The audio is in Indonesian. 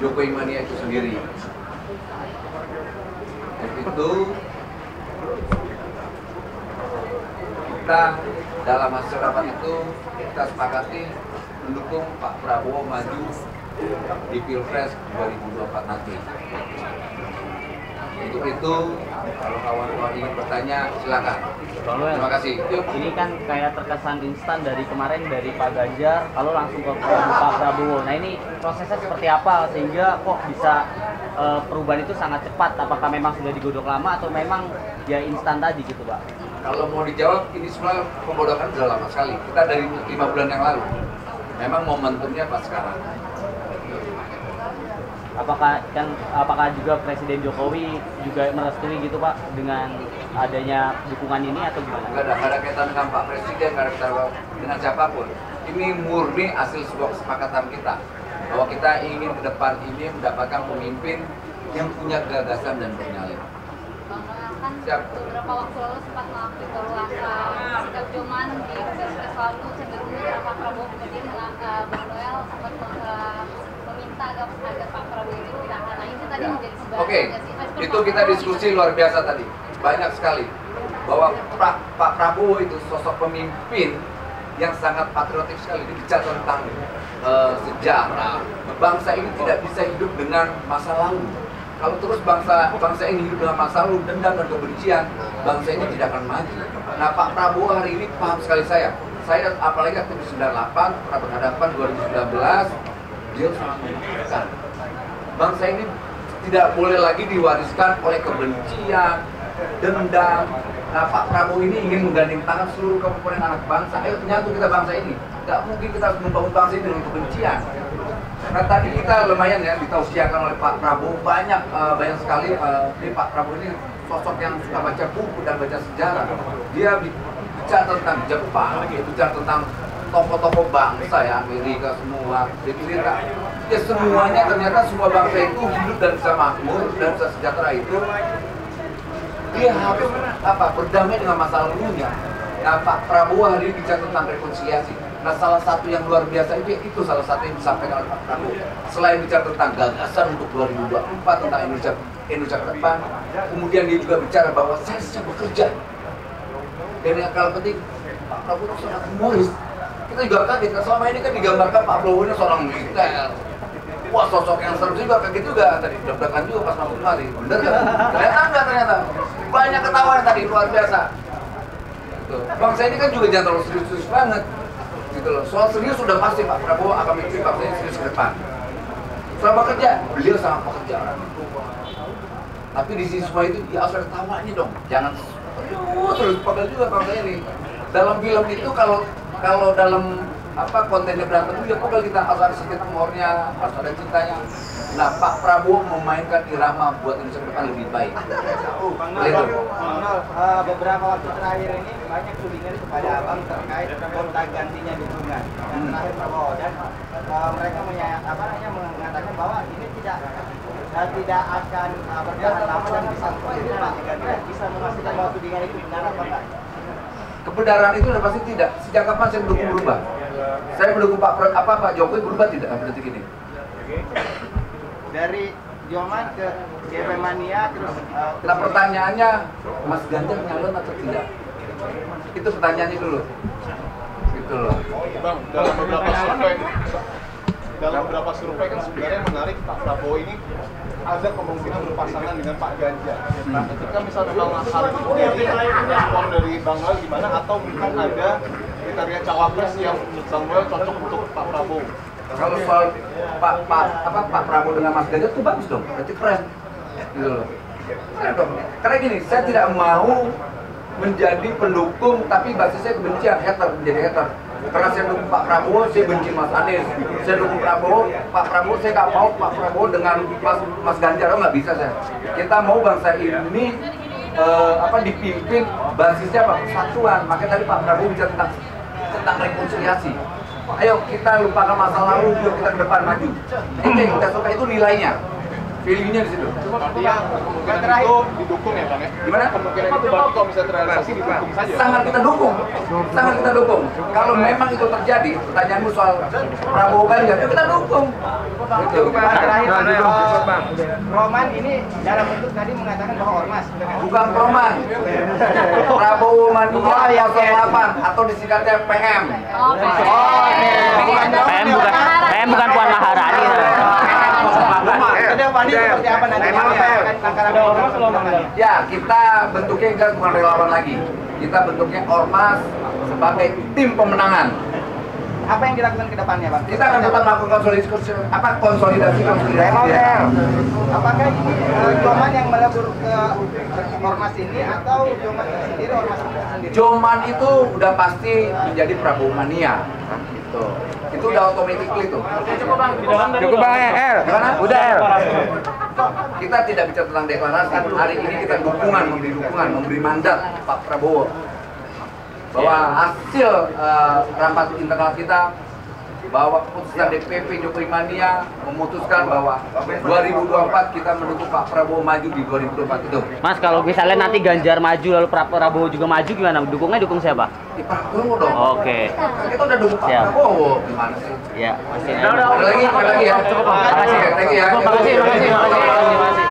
Jokowi mania itu sendiri. Untuk itu kita dalam hasil rapat itu kita sepakati mendukung Pak Prabowo maju di Pilpres 2024 nanti. Untuk itu, kalau kawan-kawan ingin bertanya, silakan. Bang Noel, Terima kasih. Yuk. ini kan kayak terkesan instan dari kemarin dari Pak Ganjar, kalau langsung ke Pak Prabowo. Nah ini prosesnya seperti apa sehingga kok bisa perubahan itu sangat cepat? Apakah memang sudah digodok lama atau memang ya instan tadi gitu Pak? Kalau mau dijawab, ini semua pembodokan sudah lama sekali. Kita dari 5 bulan yang lalu. Memang momentumnya pas sekarang. Apakah juga Presiden Jokowi juga merestui gitu Pak dengan adanya dukungan ini atau gimana? Nggak ada kaitan dengan Pak Presiden, nggak ada kaitan dengan siapapun. Ini murni hasil sebuah kesepakatan kita bahwa kita ingin ke depan ini mendapatkan pemimpin yang punya gagasan dan bernyali. Kan beberapa waktu lalu sempat mengakuisasi sikap Joman di Pilpres lalu cenderung menyerang Pak Prabowo, kemudian Bang Noel sempat meminta agar Pak Prabowo itu ditahan. Nah itu tadi menjadi pembahasan. Oke, itu kita diskusi luar biasa tadi, banyak sekali bahwa Pak Prabowo itu sosok pemimpin yang sangat patriotik sekali. Dia bicara tentang sejarah. Bangsa ini tidak bisa hidup dengan masa lalu. Kalau terus bangsa ini hidup dengan masa lalu, dendam dan kebencian, bangsa ini tidak akan maju. Nah, Pak Prabowo hari ini paham sekali saya. Saya apalagi waktu 98 pernah berhadapan 2019, dia sangat memikirkan. Bangsa ini tidak boleh lagi diwariskan oleh kebencian, dendam. Nah, Pak Prabowo ini ingin menggandeng tangan seluruh komponen anak bangsa. Ayo menyatu kita bangsa ini. Tidak mungkin kita harus membangun bangsa ini dengan kebencian. Nah tadi kita lumayan ya ditausiahkan oleh Pak Prabowo banyak sekali. Ini Pak Prabowo ini sosok yang suka baca buku dan baca sejarah. Dia bicara tentang Jepang, dia bicara tentang tokoh-tokoh bangsa ya, Amerika semua. Dia cerita ya semuanya ternyata semua bangsa itu hidup dan bisa makmur dan bisa sejahtera itu dia harus berdamai dengan masa lalunya. Nah Pak Prabowo hari ini bicara tentang rekonsiliasi. Nah salah satu yang luar biasa itu salah satu yang disampaikan oleh Pak Prabowo. Selain bicara tentang gagasan untuk 2024 tentang Indonesia ke depan, kemudian dia juga bicara bahwa saya siap bekerja. Dan yang paling penting Pak Prabowo itu sangat humoris. Kita juga kaget, selama ini kan digambarkan Pak Prabowo ini seorang militer. Wah sosok yang serem juga kayak gitu juga tadi deg-degan juga pas masuk kemari. Bener kan? Ternyata enggak ternyata. Banyak ketawa tadi luar biasa. Bangsa ini kan juga jangan terlalu serius-serius banget. Gitu loh. Soal serius sudah pasti Pak Prabowo akan memiliki bangsa ini serius ke depan. Soal bekerja, beliau sangat pekerja orang. Tapi di sisi semua itu ya harus ada tawanya dong. Jangan terus pegel juga bangsa ini. Dalam film itu kalau dalam kontennya berantem itu ya pegel kita harus ada sedikit humornya, harus ada cintanya. Nah Pak Prabowo memainkan irama buat Indonesia ke depan lebih baik. Beberapa waktu terakhir ini banyak tudingan kepada abang terkait gonta gantinya dukungan terakhir Prabowo dan mereka mengatakan bahwa ini tidak akan bertahan lama dan bisa bisa memastikan bahwa tudingan itu benar apa enggak? Kebenaran itu udah pasti tidak. Sejak kapan saya mendukung berubah? Saya mendukung Pak Jokowi berubah tidak sampai detik ini? Dari Joman ke GP Mania terus nah pertanyaannya Mas Ganjar nyalon atau tidak? Itu pertanyaannya dulu. Gitu loh. Bang, dalam beberapa survei kan sebenarnya menarik Pak Prabowo ini ada kemungkinan berpasangan dengan Pak Ganjar. Nah, ketika misalnya memang hal itu jadi respon dari Bang Noel gimana atau mungkin ada kriteria cawapres yang Bang Noel cocok untuk Pak Prabowo? Kalau soal Pak Prabowo dengan Mas Ganjar itu bagus dong, berarti keren. Gitu loh. Karena gini, saya tidak mau menjadi pendukung tapi basisnya kebencian, menjadi hater. Karena saya dukung Pak Prabowo, saya benci Mas Anies. Saya dukung Pak Prabowo, saya nggak mau Pak Prabowo dengan Mas Ganjar, nggak bisa saya. Kita mau bangsa ini dipimpin basisnya persatuan. Makanya tadi Pak Prabowo bicara tentang rekonsiliasi. Ayo kita lupakan masa lalu, yuk kita ke depan maju. Itu yang kita suka, itu nilainya. value-nya di situ. Berarti yang kemungkinan itu didukung ya Bang ya? Gimana? Kemungkinan itu berarti kalau misalnya terrealisasi didukung saja. Sangat kita dukung, sangat kita dukung. Kalau memang itu terjadi, pertanyaanmu soal Prabowo Ganjar, ya kita dukung. Itu. Roman ini dalam bentuk tadi mengatakan bahwa ormas. Bukan Proman, Prabowo Mania 08 atau disingkatnya PM. PM bukan Puan Maharani. Kedepannya seperti apa nanti? Ya, kita bentuknya kan bukan relawan lagi. Kita bentuknya ormas sebagai tim pemenangan. Apa yang dilakukan ke depannya, Bang? Kita akan tetap melakukan konsolidasi. Apakah ini Joman yang melebur ke ormas ini atau Joman sendiri ormas sendiri? Joman itu udah pasti menjadi Prabowo Mania. Gitu. Itu udah otomatis itu. Cukup Bang El. Gimana? Udah El. Kita tidak bicara tentang deklarasi. Hari ini kita memberi mandat Pak Prabowo bahwa hasil rapat internal kita, bahwa keputusan DPP Jokowi Mania memutuskan bahwa 2024 kita mendukung Pak Prabowo maju di 2024 itu. Mas, kalau misalnya nanti Ganjar maju lalu Prabowo juga maju gimana? Dukungnya dukung siapa? Di Prabowo dong. Oke. Kita udah dukung Pak Siap. Prabowo. Gimana sih? Ya, masih. Ada lagi ya. Terima kasih. Thank you ya. Terima kasih.